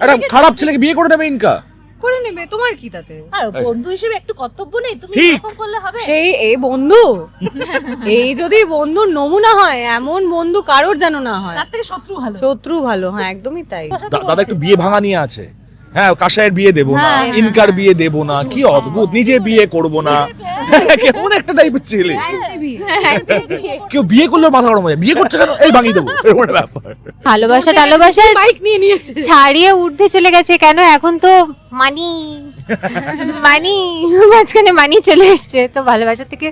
একটা খারাপ ছেলেকে বিয়ে করে নেবে ইনকা করে নেবে, তোমার কি তাতে? আর বন্ধু হিসেবে একটু কর্তব্য নেই? তুমি ঠিক। এরকম করলে হবে? সেই এই বন্ধু এই যদি বন্ধুর নমুনা হয়, এমন বন্ধু কারোর যেন না হয়। তার থেকে শত্রু ভালো। শত্রু ভালো, হ্যাঁ একদমই তাই। দাদা একটু বিয়ে ভাঙা নিয়ে আছে। হ্যাঁ, কাশায়ের বিয়ে দেবো না, হ্যাঁ, ইনকার বিয়ে দেবো না, কি অদ্ভুত, নিজে বিয়ে করবো না, কেমন একটা টাইপের ছেলে। কেউ বিয়ে করলে মাথা গরম হয়ে যায়, বিয়ে করছে কেন, এই ভাঙিয়ে দেবো, এরকম একটা ব্যাপার। ভালোবাসা বাইক নিয়ে নিয়েছে। ছাড়িয়ে উঠতে চলে গেছে কেন? এখন তো মানি মানি মাঝখানে মানি চলে এসছে, তো ভালোবাসা থেকে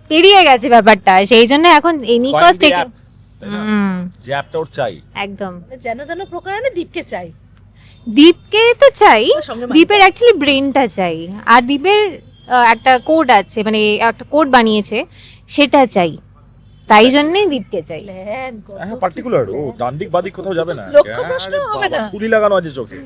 পেরিয়ে গেছে ব্যাপারটা, সেই জন্য এখন এনি কস্ট যে অ্যাপটা ওর চাই। একদম। যেন যেন প্রকারণে দীপকে চাই। দীপকে তো চাই, ওর সঙ্গে দীপের অ্যাকচুয়ালি ব্রেনটা চাই, আর দীপের একটা কোড আছে, মানে একটা কোড বানিয়েছে, সেটা চাই, তাই জন্যই দীপকে চাই। প্ল্যান কত হ্যাঁ, পার্টিকুলার, ও ডান দিক বাদিক কোথাও যাবে না। লক্ষ্যভ্রষ্ট আরে হবে বাবা, না। খুলি লাগানো আছে চোখে।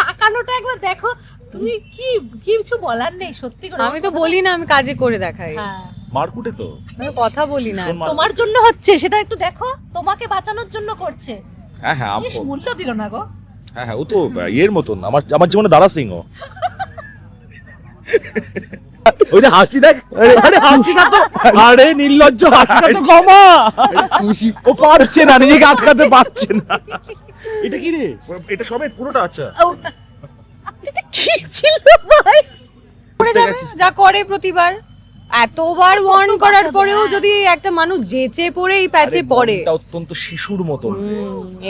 তাকানোটা একবার দেখো। তুমি কি কিছু বলার নেই সত্যি করে। আমি তো বলি না, আমি কাজে করে দেখাই, হ্যাঁ, মারকুটে তো আমি কথা বলি না। শোন মা- তোমার জন্য হচ্ছে, সেটা একটু দেখো। তোমাকে বাঁচানোর জন্য করছে। হ্যাঁ হ্যাঁ বেশ মূল্য দিল না গো। হ্যাঁ হ্যাঁ, ও তো ইয়ের মতন, আমার জীবনে দারা সিং ও। ওই যে হাসি দেখ, আরে হাসিটা তো, আরে নির্লজ্জ, হাসিটা তো কমা। খুশি ও পারছে না, নিজেকে আটকাতে পারছে না। এটা কি রে, এটা সবে পুরোটা? আচ্ছা, এটা কি ছিল ভাই? করে যাবে যা করে প্রতিবার, এতবার ওয়ার্ন করার পরেও যদি একটা মানুষ যেচে পড়ে এই প্যাচে পড়ে। এটা অত্যন্ত শিশুর মতন।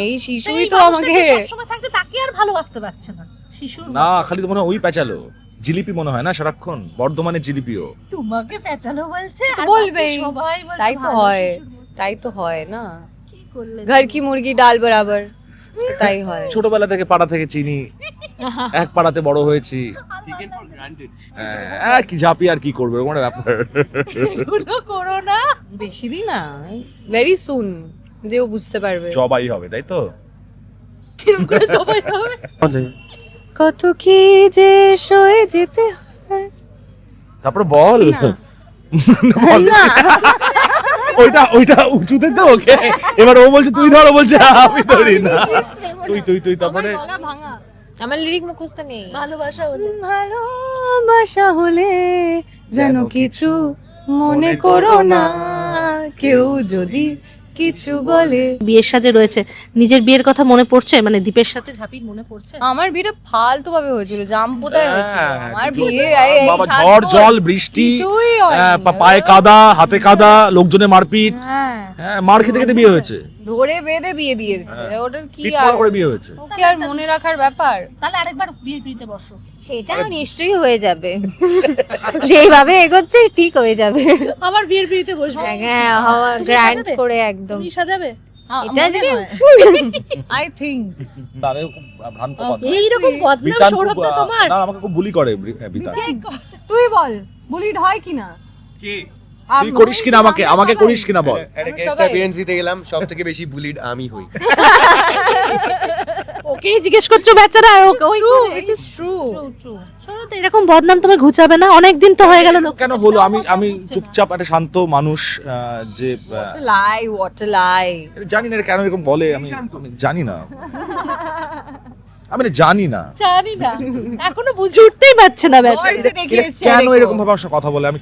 এই শিশুই এই তো মানুষটা আমাকে কি সবসময় থাকতে তাকে আর ভালোবাসতে পারছে না। শিশুর না, খালি তো মনে হয় ওই প্যাচালো জিলিপি মনে হয় না সারাক্ষণ, বর্ধমানের জিলিপিও। তোমাকে পেঁচানো বলছে তো আর বলবেই। বাকি সবাই বলছে তাই তো ভালো হয়, শিশুর। তাই তো হয় না, কি করলে ঘর কি মুরগি ডাল বরাবর, তাই হয়। ছোটবেলা থেকে পাড়া থেকে চিনি, এক পাড়াতে বড় হয়েছি। হ্যাঁ, কি ঝাঁপি আর কি করবে, ওখানে ব্যাপার। এগুলো করো না। বেশি দিন না, ভেরি সুন যেও বুঝতে পারবে। জবাই হবে, তাই তো? কিরম করে জবাই হবে? কত কি যে সয়ে যেতে হয়। তারপরে বল না ওইটা ওইটা উঁচুতে তো, ওকে এবার ও বলছে তুই ধরো, বলছে আমি ধরি না, তুই তারপরে আমার গলা ভাঙা, আমার লিরিক মুখস্থ নেই। ভালোবাসা হলে ভালোবাসা হলে যেন কিছু মনে করো না, কেউ যদি কিছু বলে। বিয়ের সাজে রয়েছে, নিজের বিয়ের কথা মনে পড়ছে? মানে দীপের সাথে ঝাঁপির মনে পড়ছে? আমার বিয়েটা ফালতু ভাবে হয়েছিল, জামপোতায় হয়েছিল আমার বিয়ে। বাবা, ঝড় জল বৃষ্টি, কিছুই হয়নি। পায়ে কাদা, হাতে কাদা, লোকজনের মারপিট, হ্যাঁ, হ্যাঁ, মার খেতে খেতে বিয়ে হয়েছে, ধরে বেঁধে বিয়ে দিয়ে দিচ্ছে, ওটার কি পিঠ আর পড়া করে বিয়ে হয়েছে। ও কি আর মনে রাখার ব্যাপার? তাহলে আরেকবার বিয়ের পিড়িতে বসো। সেটা নিশ্চয়ই হয়ে যাবে, যেভাবে এগোচ্ছে ঠিক হয়ে যাবে। আমার বিয়ের পিড়িতে বসবে। হ্যাঁ, হওয়া তুমি গ্র্যান্ড সাজাবে? করে একদম। তুমি সাজাবে? এটা যদি আই থিঙ্ক তারে খুব ভ্রান্ত কথা। এইরকম বদনাম বিতান খুব, সৌরভদা তোমার। না, আমাকে খুব বুলি করে বিতান। তুই বল বুলিড হয় কিনা? তুই করিস কিনা, আমাকে করিস কিনা বল। একটা গেস্ট সবাই। অ্যাপিয়ারেন্স দিতে গেলাম, সব থেকে বেশি বুলিড আমি হই। ওকেই জিজ্ঞেস করছো বেচারা, আর ওকে ওই True, it is true. Sourav, এরকম বদনাম তোমার ঘুচাবে না? অনেকদিন তো হয়ে গেল লোক। কেন হলো? আমি চুপচাপ একটা শান্ত মানুষ, যে What a lie, what a lie. জানি না এটা কেন এরকম বলে, আমি জানি না, আমি এটা জানি না জানি না, এখনো বুঝে উঠতেই পারছে না বেচারা। गौर से देखिए इस কেন चेहरे এরকম को, ভাবে আমার সাথে কথা বলে, আমি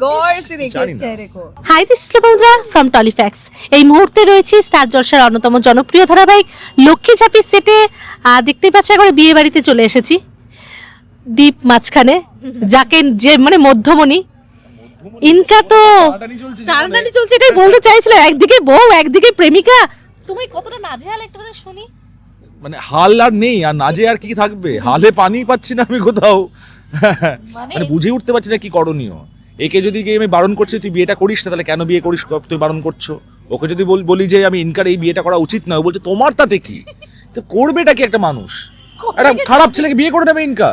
गौर से देखिए जानी इस ना। चेहरे को। হাই, দিস ইজ বন্ধুরা ফ্রম টলিফ্যাক্স। এই মুহূর্তে রয়েছে স্টার জলসার অন্যতম জনপ্রিয় ধারাবাহিক লক্ষ্মী ঝাঁপির সেটে। দেখতেই পাচ্ছ একবারে বিয়ে বাড়িতে চলে এসেছি। দীপ মাঝখানে, যাকে যে মানে মধ্যমণি, ইনকা তো টানাটানি চলছে, এটাই বলতে চাইছিল। একদিকে বউ, একদিকে প্রেমিকা। তুমি কতটা নাজেহাল একটুখানি শুনি। মানে হাল আর নেই, আর নাজে আর কি থাকবে, হালে পানি পাচ্ছি না আমি কোথাও, মানে বুঝে উঠতে পারছি না কি করণীয়। একে যদি গিয়ে আমি বারণ করছি তুই বিয়েটা করিস না, তাহলে কেন বিয়ে করিস, তুই বারণ করছো। ওকে যদি বলি যে আমি ইনকার এই বিয়েটা করা উচিত না, ও বলছে তোমার তাতে কি, তো করবেটা কি একটা মানুষ? একটা খারাপ ছেলেকে বিয়ে করে নেবে ইনকা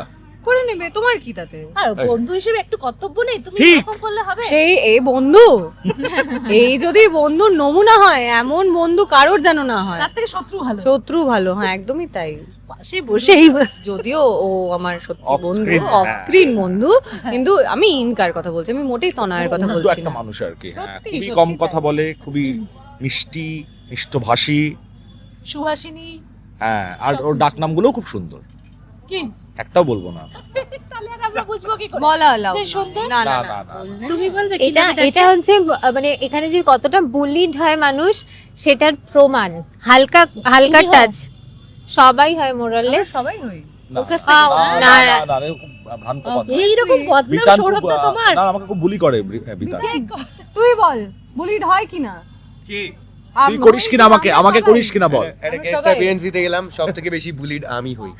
করে নেবে, তোমার কি তাতে? আর বন্ধু হিসেবে একটু কর্তব্য নেই? তুমি ঠিক। এরকম করলে হবে? সেই এই বন্ধু এই যদি বন্ধুর নমুনা হয়, এমন বন্ধু কারোর যেন না হয়। তার থেকে শত্রু ভালো। শত্রু ভালো, হ্যাঁ একদমই তাই। পাশে বসেই যদিও ও আমার সত্যি Off বন্ধু, screen, অফ হ্যাঁ। স্ক্রিন বন্ধু, কিন্তু আমি ইনকার কথা বলছি, আমি মোটেই তনয়ের কথা উল্টো বলছি একটা না। মানুষ আর কি, হ্যাঁ, সত্যি, খুবই সত্যি কম তাই। কথা বলে, খুবই মিষ্টি মিষ্টভাষী, সুহাসিনী হ্যাঁ, আর ওর ডাক নামগুলোও খুব সুন্দর, কি একটাও বলবো না। তাহলে আর আমরা বুঝবো কি করে বলা হলো যে সুন্দর? না না না, না না, তুমি বলবে এটা এটা হচ্ছে মানে এখানে যে কতটা বুলিড হয় মানুষ সেটার প্রমাণ। হালকা হালকা তুমি হও? টাচ সবাই হয় মোরাললেস। সবাই হই না, ওর কাছ থেকে না, না, না। না, না, এরকম ভ্রান্ত কথা। এইরকম বদনাম বিতান খুব, সৌরভদা তোমার। না, আমাকে খুব বুলি করে বিতান। তুই বল বুলিড হয় কিনা কি তুই করিস কিনা আমাকে করিস কিনা বল। একটা গেস্ট অ্যাপিয়ারেন্স দিতে গেলাম, সব থেকে বেশি বুলিড আমি হই।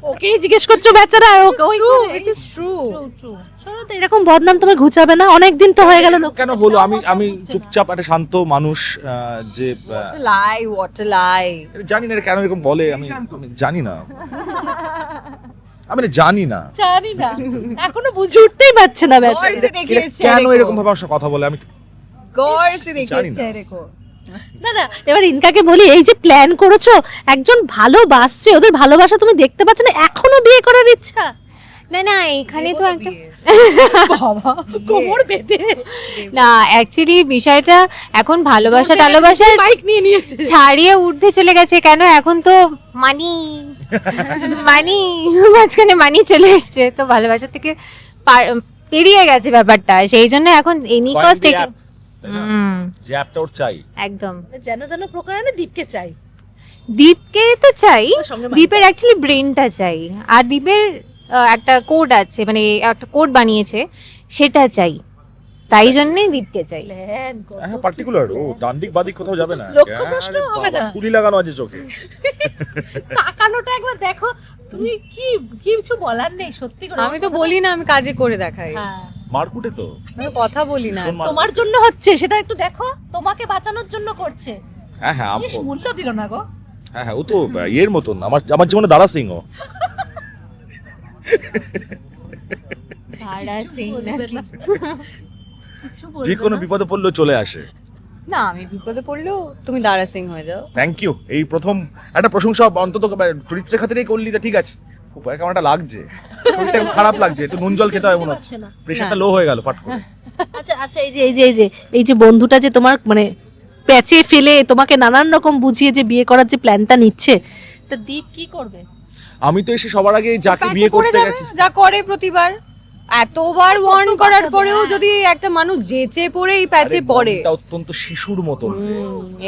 ওকেই জিজ্ঞেস করছো বেচারা, আর ওই which is true সৌরভদা এরকম বদনাম তুমি ঘুচাবে না, অনেকদিন তো হয়ে গেল লোক। কেন হলো? আমি চুপচাপ একটা শান্ত মানুষ, যে what a lie জানি না এটা কেন এরকম বলে, আমি জানি না, আমি এটা জানি না জানি না, এখনো বুঝে উঠতেই পারছে না বেচারা। गौर से देखिए এটা इस কেন चेहरे को এরকম ভাবে আমার সাথে কথা বলে, আমি गौर से देखिए जानी इस ना। चेहरे को না না, এবার ইনকাকে বলি, এই যে প্ল্যান করেছো, একজন ভালোবাসছে, ওদের ভালোবাসা তুমি দেখতে পাচ্ছ না, এখনো বিয়ে করার ইচ্ছা? না না এখানে তো একটা বাবা কোমর বেঁধে না অ্যাকচুয়ালি বিষয়টা এখন ভালোবাসা টালোবাসা বাইক নিয়ে নিয়েছে। ছাড়িয়ে উঠতে চলে গেছে। কেন এখন তো মানি মানি মাঝখানে মানি চলে এসছে, তো ভালোবাসা থেকে পেরিয়ে গেছে ব্যাপারটা। সেই জন্য এখন এনি কস্ট যে অ্যাপটা ওর চাই। একদম যেন তেন প্রকারে দীপকে চাই, দীপকে তো চাই, ওর সঙ্গে দীপের অ্যাকচুয়ালি ব্রেনটা চাই, আর দীপের একটা কোড আছে, মানে একটা কোড বানিয়েছে সেটা চাই, তাই জন্যই দীপকে চাই। প্ল্যান কত হ্যাঁ, পার্টিকুলার ও ডান দিক বাদিক কোথাও যাবে না। লক্ষ্যভ্রষ্ট আরে হবে বাবা, না। তুলি লাগানো আছে চোখে। তাকানোটা একবার দেখো, তুমি কি কিছু বলার নেই সত্যি করে। আমি তো বলি না, আমি কাজে করে দেখাই, হ্যাঁ, মারকুটে তো আমি কথা বলি না শোন মা- তোমার জন্য হচ্ছে, সেটা একটু দেখো, তোমাকে বাঁচানোর জন্য করছে। হ্যাঁ হ্যাঁ বেশ মূল্য দিল না গো। হ্যাঁ হ্যাঁ, ও তো ইয়ের মতন, আমার জীবনে দারা সিং ও। ভাড়া সিং বলবে নাকি? না। কিছু বলবে যে কোনো না। বিপদে পড়লেও চলে আসে। না আমি বিপদে পড়লেও তুমি দারা সিং হয়ে যাও। থ্যাংক ইউ, এই প্রথম একটা প্রশংসা অন্তত চরিত্রের খাতিরেই করলি, তা ঠিক আছে। খুব কেমন একটা লাগছে, শরীরটা একটু খারাপ লাগছে, একটু নুন জল খেতে হবে মনে হচ্ছে, পারছে না। প্রেশারটা লো হয়ে গেল ফাট করে। আচ্ছা আচ্ছা, এই যে বন্ধুটা যে তোমার মানে প্যাচে ফেলে তোমাকে নানান রকম বুঝিয়ে যে বিয়ে করার যে প্ল্যানটা নিচ্ছে, তা দীপ কি করবে? আমি তো এসে সবার আগে যাকে প্যাচে বিয়ে পড়ে করতে যাবে, গেছি, যা করে প্রতিবার, এতবার ওয়ার্ন করার পরেও হ্যাঁ। যদি একটা মানুষ যেচে পড়ে এই প্যাচে আরে পড়ে, মনটা অত্যন্ত শিশুর মতন।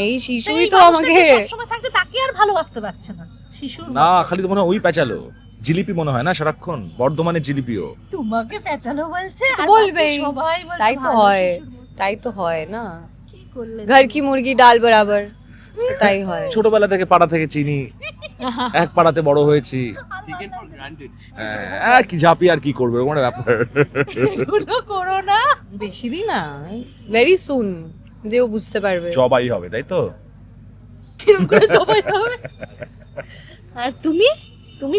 এই শিশুই এই তো মানুষটা আমাকে যে সবসময় থাকতে তাকে আর ভালোবাসতে পারছে না, শিশুর না, মতো। খালি তো মনে হয় ওই প্যাচালো জিলিপি মনে হয় না সারাক্ষণ, বর্ধমানের জিলিপিও। তোমাকে পেঁচানো বলছে, তো আর বলবেই। বাকি সবাই বলছে তাই তো ভালো হয়, শিশুর। তাই তো হয় না, কি করলে ঘর কি মুরগি ডাল বরাবর, তাই হয়। ছোটবেলা থেকে পাড়া থেকে চিনি, এক পাড়াতে বড় হয়েছি। Taken for granted. আর কি ঝাঁপি, আর কি করবে, কোনো ব্যাপার। এগুলো করো না। বেশি দিন না, ভেরি সুন যেও বুঝতে পারবে। জবাই হবে, তাই তো? কিরম করে জবাই হবে? আর তুমি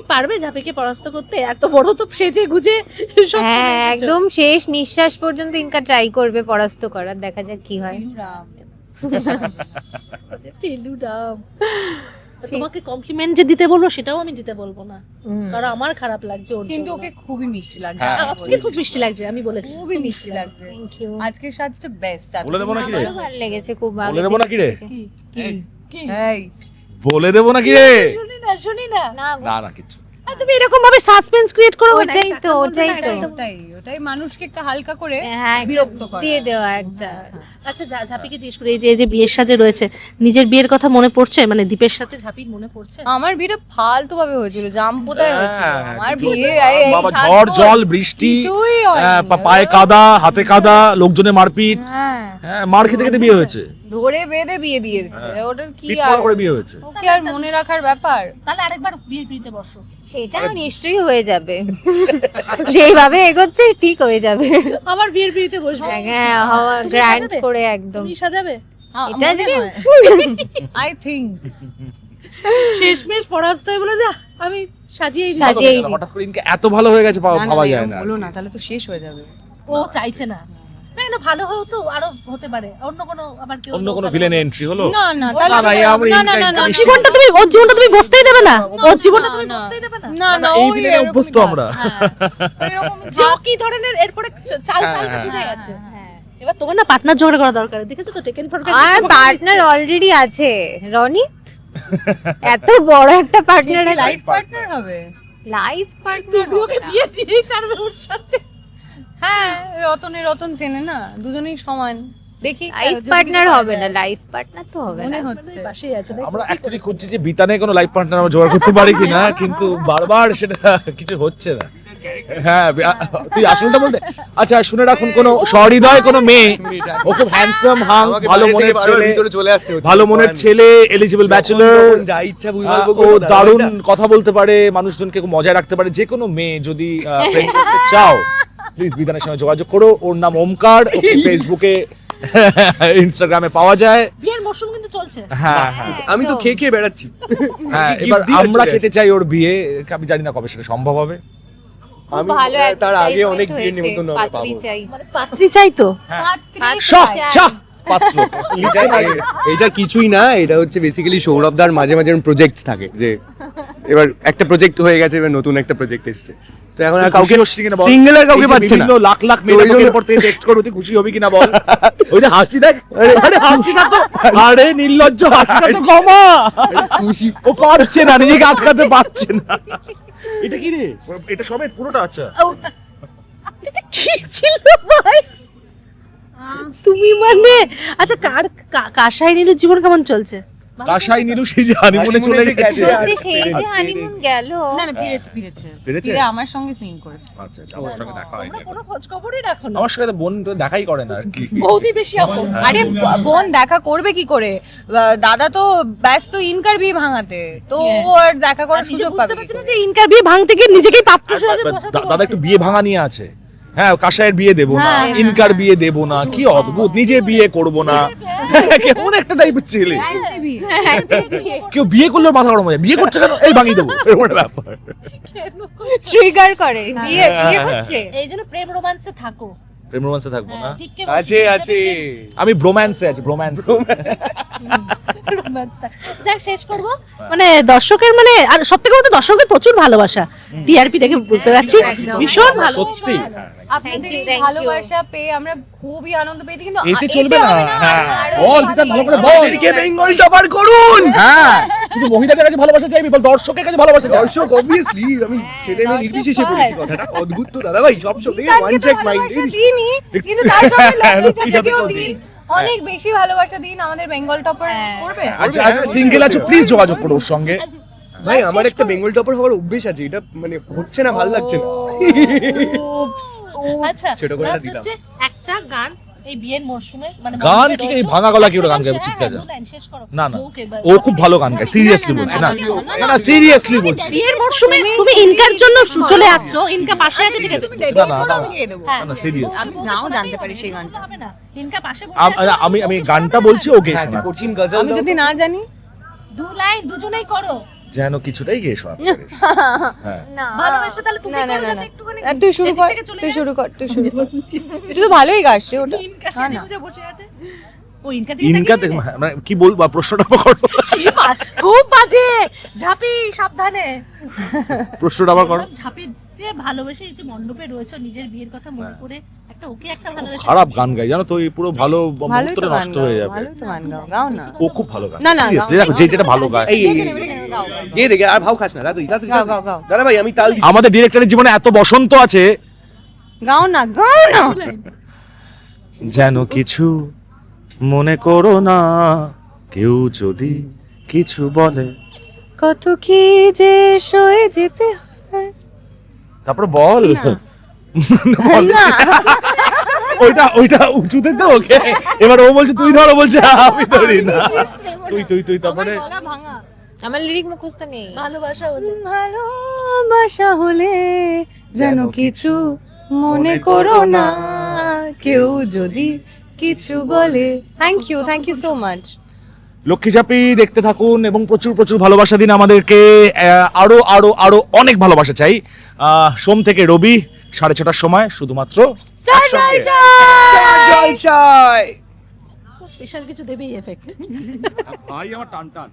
পারবে ঝাঁপিকে পরাস্ত করতে? এত বড় তো সেজে গুজে সব চলে হ্যাঁ এসেছো। একদম শেষ নিঃশ্বাস পর্যন্ত ইনকা ট্রাই করবে পরাস্ত করার, দেখা যাক কি হয়। ফেলুরাম। সে- তোমাকে কমপ্লিমেন্ট যে দিতে বলবো সেটাও আমি দিতে বলবো না, হুম। কারণ আমার খারাপ লাগছে ওর কিন্তু জন্য। ওকে খুবই মিষ্টি লাগছে, হ্যাঁ, আজকে খুব মিষ্টি লাগছে, আমি বলেছি খুবই মিষ্টি লাগছে। Thank you. আজকের সাজটা বেস্ট। বলে দেবো নাকি রে? আমারও ভালো লেগেছে খুব। বলে দেবো নাকি রে? এই বলে দেবো নাকি রে? শুনি না। না না না, কিচ্ছু। আর তুমি এরকম ভাবে সাসপেন্স ক্রিয়েট করো না, ওটাই একটা তো, বলবে ওটাই না, তো। একটা ওটাই মানুষকে একটা হালকা করে হ্যাঁ বিরক্ত করে দিয়ে দেওয়া একটা। আচ্ছা ঝাপিকে জিজ্ঞেস করি, এই যে বিয়ের সাজে রয়েছে, নিজের বিয়ের কথা মনে পড়ছে? মানে দীপের সাথে ঝাপির মনে পড়ছে? আমার বিয়েটা ফালতু ভাবে হয়েছিল, জামপোতায় হয়েছিল হ্যাঁ, আমার কিছু- বিয়ে। বাবা, ঝড় জল বৃষ্টি, কিছুই হয়নি। পায়ে কাদা, হাতে কাদা, লোকজনের মারপিট, হ্যাঁ, হ্যাঁ, মার খেতে খেতে বিয়ে হয়েছে, ধরে বেঁধে বিয়ে দিয়েছে। ওটার কি পিঠ আর পড়া করে বিয়ে হয়েছে। ও কি আর মনে রাখার ব্যাপার? তাহলে আরেকবার বিয়ের পিড়িতে বসো। সেটা নিশ্চয়ই হয়ে যাবে, যেভাবে এগোচ্ছে ঠিক হয়ে যাবে। আমার বিয়ের পিড়িতে বসবে। হ্যাঁ হওয়া তুমি গ্র্যান্ড সাজাবে? করে একদম। তুমি সাজাবে? এটা যদি আই থিঙ্ক শেষমেশ পরাস্ত হয়ে বলে যা আমি সাজিয়েই দিই। সাজিয়েই দিই। হঠাৎ করে ইনকে এত ভালো হয়ে গেছে ভাবা যায় না। বলো না, তাহলে তো শেষ হয়ে যাবে। ও চাইছে না। না না, ভালো হয়েও তো আরো হতে পারে, অন্য কোনো আবার কেউ অন্য কোনো ভিলেন এন্ট্রি হলো? না না, না, না, এই আমরা না না ইনকা- না না, ইনকা- জীবনটা তুমি ওর জীবনটা তুমি বসতেই দেবে না, ওর জীবনটা তুমি না, বসতেই দেবে না। না না, না, এই ওই ভিলেনে এরকমই অভ্যস্ত থাক। আমরা। এরকম যে ও কি ধরনের এরপরে চাল হ্যাঁ, চালটা হ্যাঁ, বুঝে গেছে। হ্যাঁ। এবার তোমার না পার্টনার জোগাড় করা দরকার, দেখেছো তো টেকেন ফর আর পার্টনার অলরেডি আছে, রনিত। এত বড় একটা পার্টনার, লাইফ পার্টনার হবে। লাইফ পার্টনার ওকে বিয়ে দিয়েই ছাড়বে ওর সাথে। হ্যাঁ, রতন চেনে না, দুজনেই সমান। দেখি লাইফ যদি পার্টনার কিছু হবে না, যায়। লাইফ পার্টনার তো হবে মনে না। হচ্ছে পাশেই আছে দেখো। আমরা অ্যাকচুয়ালি খুঁজছি যে বিতানে কোনো লাইফ পার্টনার আমরা জোগাড় করতে পারি কিনা, কিন্তু বারবার সেটা কিছু হচ্ছে না। হ্যাঁ, তুই আসলটা বলতে। আচ্ছা শুনে রাখুন, কোন সহৃদয় কোনো মেয়ে, ও খুব হ্যান্ডসাম, হাং, আমাকে ভালো বাইরে থেকে মনের বারবার ছেলে, ভিতরে চলে আসতে হচ্ছে। ভালো মনের ছেলে, এলিজিবল ব্যাচেলর, যখন যা ইচ্ছা ভুলভাল ও বকবো, তাই দারুণ না? কথা বলতে পারে, মানুষজনকে খুব মজায় রাখতে পারে। যে কোনো মেয়ে যদি প্রেম করতে চাও, প্লিজ বিধানের সঙ্গে যোগাযোগ করো। ওর নাম ওমকার, ওকে ফেসবুকে ইনস্টাগ্রামে পাওয়া যায়। বিয়ের মৌসুম কিন্তু চলছে। হ্যাঁ হ্যাঁ আমি তো খেয়ে খেয়ে বেড়াচ্ছি। হ্যাঁ, gift এবার দিয়ে আমরা চলে খেতে চাই ওর বিয়ে, আমি জানি না কবে সেটা সম্ভব হবে। আমি ভালো তার আগে advertisement অনেক বিয়ের হয়েছে, নিমন্ত্রণ আমরা পাত্রী পাবো। চাই। মানে পাত্রী চাই তো। পাত্র এটা কিছুই না, এটা হচ্ছে বেসিক্যালি সৌরভদার মাঝে মাঝে প্রজেক্টস থাকে, যে এবার একটা প্রজেক্ট হয়ে গেছে, এবার নতুন একটা প্রজেক্ট এসছে, তো এখন আর কাউকে সিঙ্গেল আর কাউকে পাচ্ছে না। লাখ লাখ মেয়েরা তোকে এরপর থেকে টেক্সট করবে, তুই খুশি হবি কিনা বল। ওই যে হাসি দেখ, আরে হাসিটা তো, আরে নির্লজ্জ হাসিটা তো কমা। খুশি ও পারছে না, নিজেকে আটকাতে পারছে না। এটা কি রে, এটা সবে পুরোটা? আচ্ছা কি ছিল ভাই তুমি মানে? আচ্ছা কাশাই নীলের জীবন কেমন চলছে? কাশাই নীলু সেই যে হানিমুনে চলে গেছে। সত্যি সেই যে হানিমুন গেল। না না, ফিরেছে ফিরেছে? ফিরে আমার সঙ্গে সিন করেছে। আচ্ছা আচ্ছা, আমার সঙ্গে দেখা হয়নি তোমরা এখনো। কোনো খোঁজ খবরই রাখো না। আমার সঙ্গে তো বোন তো দেখাই করে না আর কি। বৌদি বেশি আপন। আরে বোন দেখা করবে কি করে? দাদা তো ব্যস্ত ইনকার বিয়ে ভাঙাতে, তো ও আর দেখা করার সুযোগ পাবে কি করে? যে ইনকার বিয়ে ভাঙতে গিয়ে নিজেকেই পাত্র সাজে বসাতে দাদা একটু বিয়ে ভাঙা নিয়ে আছে। হ্যাঁ, কাশায়ের বিয়ে দেবো না, ইনকার বিয়ে দেবো না, কি অদ্ভুত, নিজে বিয়ে করবো না, কেমন একটা টাইপের ছেলে। কেউ বিয়ে করলে মাথা গরম হয়ে যায়, বিয়ে করছে কেন, এই ভাঙিয়ে দেবো, এরকম একটা ব্যাপার। ট্রিগার করে বিয়ে বিয়ে করছে। এই জন্য প্রেম রোমান্সে থাকো। প্রেম রোমান্সে থাকবো না, আছে আছে আমি ব্রোম্যান্সে আছি, ব্রোম্যান্স। যাক শেষ করব, মানে দর্শকের মানে আর সবথেকে বড় দর্শকের প্রচুর ভালোবাসা, টিআরপি দেখে বুঝতে পারছি একদম। ভীষণ ভালো। সত্যি আপনাদের Thank you, এই thank you. ভালোবাসা পেয়ে আমরা খুবই আনন্দ পেয়েছি, কিন্তু এতে চলবে না। হবে হ্যাঁ, আরো বল বেশি। বিধান, ভালো করে বল। আমাদেরকে বেঙ্গল টপার করুন। হ্যাঁ, শুধু মহিলাদের কাছে ভালোবাসা চাইবি, বল দর্শকের কাছে ভালোবাসা চাই। দর্শক অবভিয়াসলি, আমি ছেলে মেয়ে নির্বিশেষে বলেছি কথাটা। অদ্ভুত তো দাদা ভাই, সব থেকে ওয়ান বিধানকে তো চেক মাইন্ড। ভালোবাসা দিনই, কিন্তু তার সঙ্গে লক্ষ্মী লক্ষ্মী ছেলেকেও ছেলেকেও দিন, দিন। অনেক বেশি ভালোবাসা দিন। আমাদের বেঙ্গল টপার করবে। আচ্ছা সিঙ্গেল আছো, প্লিজ যোগাযোগ করো ওর সঙ্গে। ভাই আমার একটা বেঙ্গল টপার হওয়ার অভ্যেস আছে, এটা মানে হচ্ছে না, ভালো লাগছে না। আচ্ছা ছোট করে last দিলাম। হচ্ছে একটা গান এই বিয়ের মরশুমে, মানে গান মণ্ডপে কি রয়েছে। ভাঙা গলা কি ওরা গান গাইবে, ঠিক আছে? দু লাইন শেষ করো। না না, বউকে বা- ও খুব ভালো গান গায়, সিরিয়াসলি বলছি। না না না, সিরিয়াসলি বলছি। বিয়ের মরশুমে তুমি ইনকার জন্য চলে আসছো, ইনকা পাশে আছে, ঠিক আছে? না না না, আমি গিয়ে দেবো। হ্যাঁ, না সিরিয়াস। আমি নাও জানতে পারি সেই গানটা। হবে না, ইনকা পাশে বসে আছে, আমি আমি গানটা বলছি, ওকে হ্যাঁ, শোনা, কোচিন গজল আমি যদি না জানি, দু লাইন দুজনেই করো। যেন কিছুটাই গিয়ে শোনা। হ্যাঁ, না ভালোবাসা তাহলে তুমি না না করো না যাতে না, একটুখানি তুই শুরু এদিক কর, থেকে চলে তুই যায়। শুরু কর, তুই শুরু কর। তুই তো ভালোই গাস রে ওটা। ইনকা না, সেজে না। গুজে বসে আছে। ও ইনকা দিকে ইনকা তাকিয়ে আছে। মানে কি বলবো, প্রশ্নটা আবার করো, খুব বাজে ঝাপি, সাবধানে। প্রশ্নটা আবার করো। ঝাপিতে ভালোবেসে এই যে মণ্ডপে রয়েছে, নিজের বিয়ের কথা মনে করে একটা ওকে একটা ভালোবেসে। খারাপ গান গাই জানো তো, এই পুরো ভালো ভালোই তো মুহূর্তটা গান নষ্ট গাও, হয়ে যাবে। ভালোই তো গান গাও, গাও না। ও খুব ভালো গান, না, না, সিরিয়াসলি, গাও, দেখো যে যেটা ভালো গায়। এই দেখে নেবে, দেখে নেবে, গাও, গাও, গাও। গিয়ে দেখে আর ভাও খাস না দাদু দাদু গাও, গাও, গাও। দাদা ভাই আমি তাল দিচ্ছি। আমাদের ডিরেক্টরের জীবনে এত বসন্ত আছে, গাও না, গাও না। যেন কিছু মনে করো না, কেউ যদি কিছু বলে। কত কি যে সয়ে যেতে হয়। তারপর বল বল। না, ওইটা ওইটা উঁচুতে তো, ওকে এবার ও বলছে তুই ধরো, বলছে আমি ধরি না। তুই তারপরে আমার গলা ভাঙা। আমার লিরিক মুখস্থ নেই। ভালোবাসা হলে ভালোবাসা হলে যেন কিছু মনে করো না, কেউ যদি কিছু বলে। Thank you so much. Lakshmi Jhapi দেখতে থাকুন এবং প্রচুর প্রচুর ভালোবাসা দিন আমাদেরকে। আরো আরো আরো অনেক ভালোবাসা চাই। সোম থেকে রবি 6:30টার সময় শুধুমাত্র জলসায়। স্পেশাল কিছু দেবেই এফেক্ট। ভাই আমার টান টান